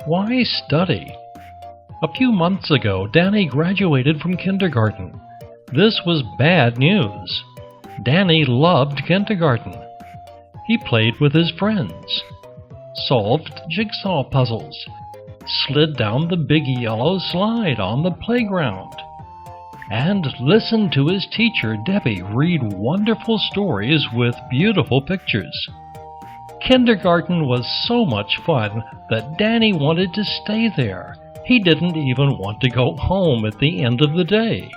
Why study? A few months ago, Danny graduated from kindergarten. This was bad news. Danny loved kindergarten. He played with his friends, solved jigsaw puzzles, slid down the big yellow slide on the playground, and listened to his teacher, Debbie, read wonderful stories with beautiful pictures. Kindergarten was so much fun that Danny wanted to stay there. He didn't even want to go home at the end of the day.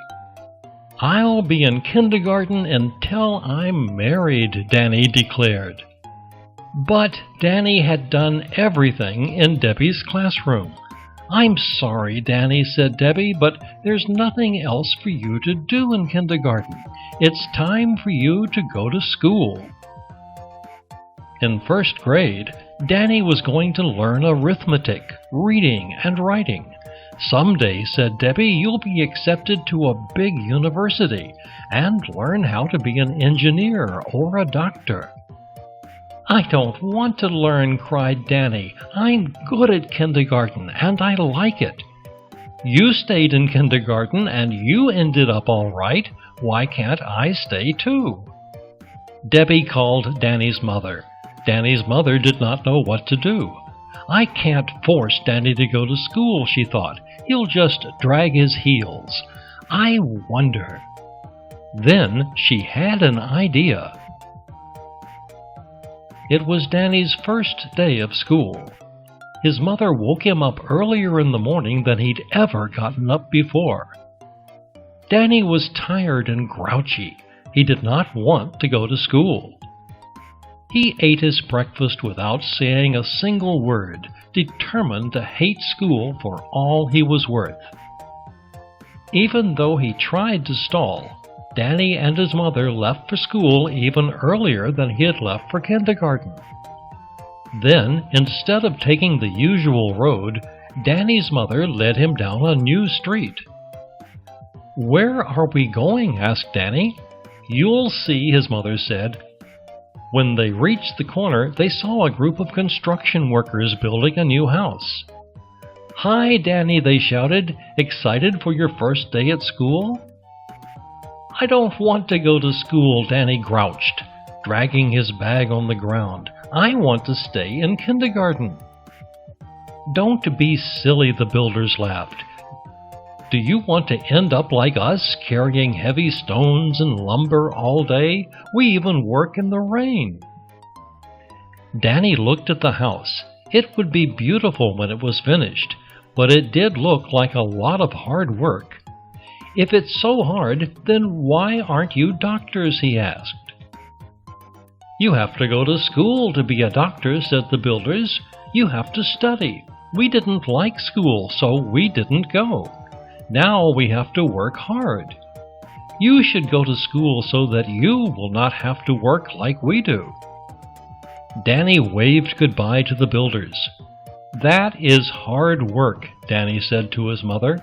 "I'll be in kindergarten until I'm married," Danny declared. But Danny had done everything in Debbie's classroom. "I'm sorry, Danny," said Debbie, "but there's nothing else for you to do in kindergarten. It's time for you to go to school." In first grade, Danny was going to learn arithmetic, reading, and writing. "Someday," said Debbie, "you'll be accepted to a big university and learn how to be an engineer or a doctor." "I don't want to learn," cried Danny. "I'm good at kindergarten, and I like it." "You stayed in kindergarten, and you ended up all right. Why can't I stay too?" Debbie called Danny's mother. Danny's mother did not know what to do. "I can't force Danny to go to school," she thought. "He'll just drag his heels. I wonder." Then she had an idea. It was Danny's first day of school. His mother woke him up earlier in the morning than he'd ever gotten up before. Danny was tired and grouchy. He did not want to go to school. He ate his breakfast without saying a single word, determined to hate school for all he was worth. Even though he tried to stall, Danny and his mother left for school even earlier than he had left for kindergarten. Then, instead of taking the usual road, Danny's mother led him down a new street. "Where are we going?" asked Danny. "You'll see," his mother said. When they reached the corner, they saw a group of construction workers building a new house. "Hi, Danny," they shouted. "Excited for your first day at school?" "I don't want to go to school," Danny grouched, dragging his bag on the ground. "I want to stay in kindergarten." "Don't be silly," the builders laughed. "Do you want to end up like us, carrying heavy stones and lumber all day? We even work in the rain." Danny looked at the house. It would be beautiful when it was finished, but it did look like a lot of hard work. "If it's so hard, then why aren't you doctors?" he asked. "You have to go to school to be a doctor," said the builders. "You have to study. We didn't like school, so we didn't go. Now we have to work hard. You should go to school so that you will not have to work like we do." Danny waved goodbye to the builders. "That is hard work," Danny said to his mother.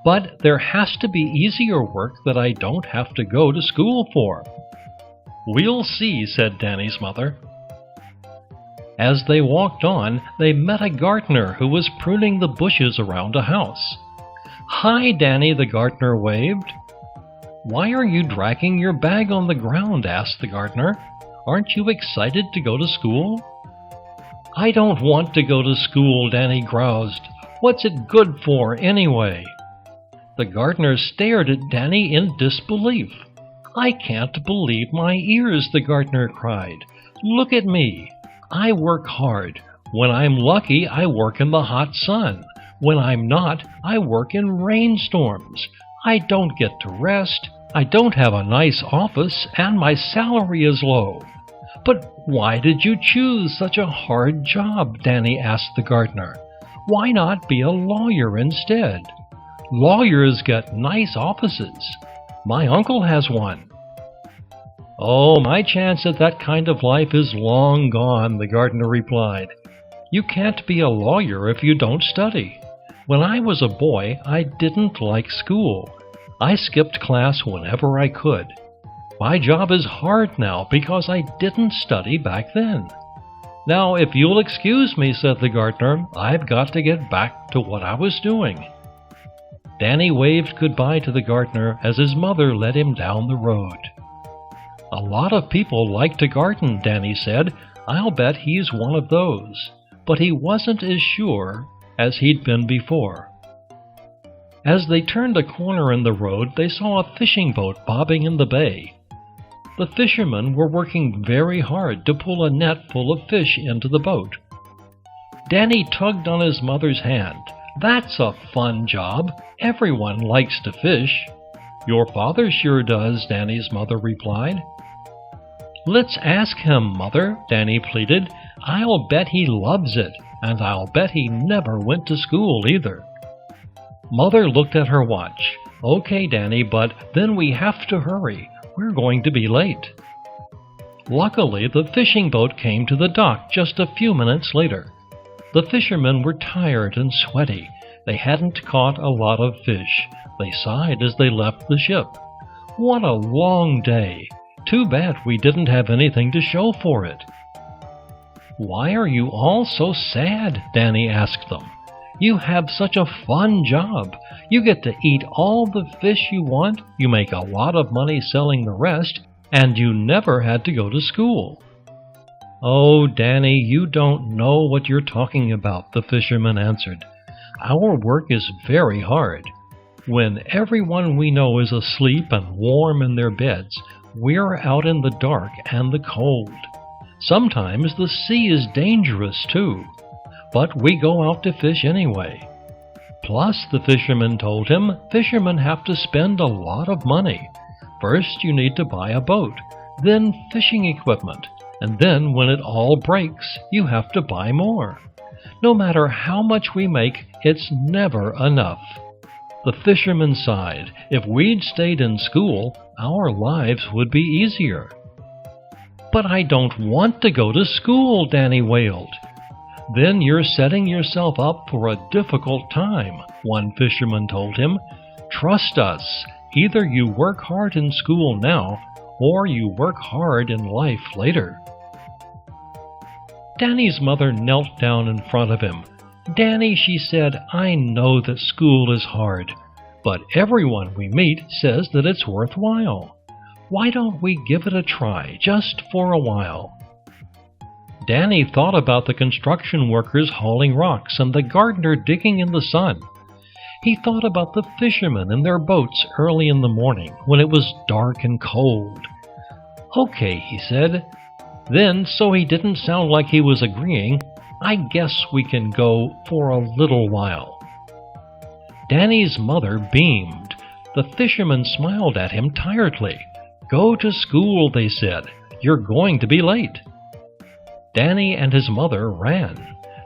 "But there has to be easier work that I don't have to go to school for." "We'll see," said Danny's mother. As they walked on, they met a gardener who was pruning the bushes around a house. "Hi, Danny," the gardener waved. "Why are you dragging your bag on the ground?" asked the gardener. "Aren't you excited to go to school?" "I don't want to go to school," Danny groused. "What's it good for, anyway?" The gardener stared at Danny in disbelief. "I can't believe my ears," the gardener cried. "Look at me. I work hard. When I'm lucky, I work in the hot sun. When I'm not, I work in rainstorms. I don't get to rest. I don't have a nice office, and my salary is low." "But why did you choose such a hard job?" Danny asked the gardener. "Why not be a lawyer instead? Lawyers get nice offices. My uncle has one." "Oh, my chance at that kind of life is long gone," the gardener replied. "You can't be a lawyer if you don't study. When I was a boy, I didn't like school. I skipped class whenever I could. My job is hard now because I didn't study back then. "Now, if you'll excuse me," said the gardener, "I've got to get back to what I was doing." Danny waved goodbye to the gardener as his mother led him down the road. "A lot of people like to garden," Danny said. "I'll bet he's one of those." But he wasn't as sure as he'd been before. As they turned a corner in the road, they saw a fishing boat bobbing in the bay. The fishermen were working very hard to pull a net full of fish into the boat. Danny tugged on his mother's hand. "That's a fun job. Everyone likes to fish." "Your father sure does," Danny's mother replied. "Let's ask him, Mother," Danny pleaded. "I'll bet he loves it, and I'll bet he never went to school either." Mother looked at her watch. "Okay, Danny, but then we have to hurry. We're going to be late." Luckily, the fishing boat came to the dock just a few minutes later. The fishermen were tired and sweaty. They hadn't caught a lot of fish. They sighed as they left the ship. "What a long day! Too bad we didn't have anything to show for it." "Why are you all so sad?" Danny asked them. "You have such a fun job. You get to eat all the fish you want, you make a lot of money selling the rest, and you never had to go to school." "Oh, Danny, you don't know what you're talking about," the fisherman answered. "Our work is very hard. When everyone we know is asleep and warm in their beds, we're out in the dark and the cold. Sometimes the sea is dangerous, too. But we go out to fish anyway. Plus," the fisherman told him, "fishermen have to spend a lot of money. First you need to buy a boat, then fishing equipment, and then when it all breaks, you have to buy more. No matter how much we make, it's never enough." The fisherman sighed. "If we'd stayed in school, our lives would be easier." "But I don't want to go to school," Danny wailed. "Then you're setting yourself up for a difficult time," one fisherman told him. "Trust us, either you work hard in school now, or you work hard in life later." Danny's mother knelt down in front of him. "Danny," she said, "I know that school is hard, but everyone we meet says that it's worthwhile. Why don't we give it a try, just for a while?" Danny thought about the construction workers hauling rocks and the gardener digging in the sun. He thought about the fishermen in their boats early in the morning when it was dark and cold. "Okay," he said. Then, so he didn't sound like he was agreeing, "I guess we can go for a little while." Danny's mother beamed. The fishermen smiled at him tiredly. "Go to school," they said. "You're going to be late." Danny and his mother ran.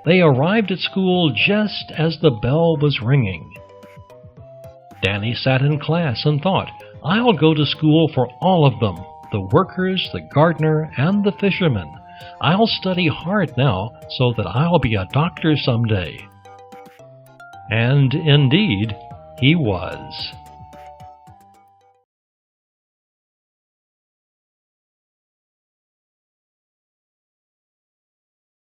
They arrived at school just as the bell was ringing. Danny sat in class and thought, "I'll go to school for all of them, the workers, the gardener, and the fishermen. I'll study hard now so that I'll be a doctor someday." And indeed, he was.